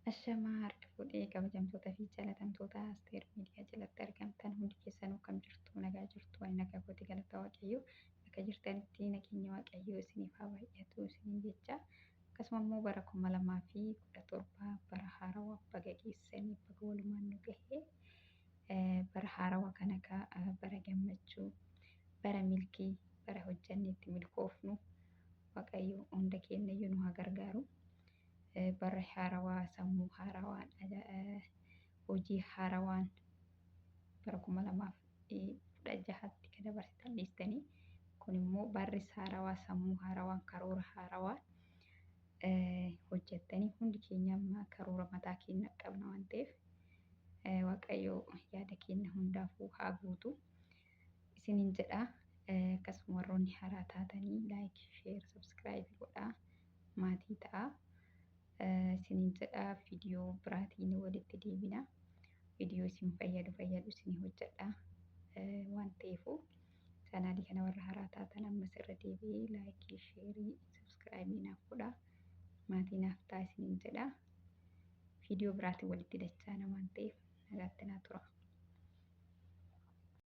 Ashamaa harka fuudhee kabajamtoota fi jaalatamtoota Asteer Miidiyaa jalatti argamtan hundi keessanuu akkam jirtu nagaa jirtu ani nagaa kooti galata waaqayyoo akka jirtanitti nageenya waaqayyoo isiniif haa baay'atu isiniin jecha akkasuma immoo bara 2017 bara haarawaa baga geessanii baga walumaan nu gahee bara haarawaa kana bara gammachuu bara milkii bara hojjanneetti milkoofnu waaqayyoo hunda keenya iyyuu nu haa gargaaru. Bara haarawaa sammuu haarawaan hojii haarawaan bara 2016tti kan dabarsitan dhiistanii kun immoo barri haarawaa sammuu haarawaan karoora haarawaa hojjettanii hundi keenya amma karoora mataa keenya qabna waan ta'eef waaqayyoo yaada keenya hundaafuu haa guutu isiniin jedha. Akkasuma warroonni haaraa taatanii laayik sheer sabskiraayib godhaa maatii ta'a. Isiniin jedha viidiyoo biraatiin walitti deebina. Viidiyoo isin fayyadu isin hojjedha waan ta'eefu chaanaalii kana warra haaraa taatan ammas irra deebi'ee laayikii sheerii sabskiraayibii naaf godhaa maatii naaf ta'a isiniin jedha. Viidiyoo biraatiin walitti dachaana waan ta'eef nagaatti naa tura.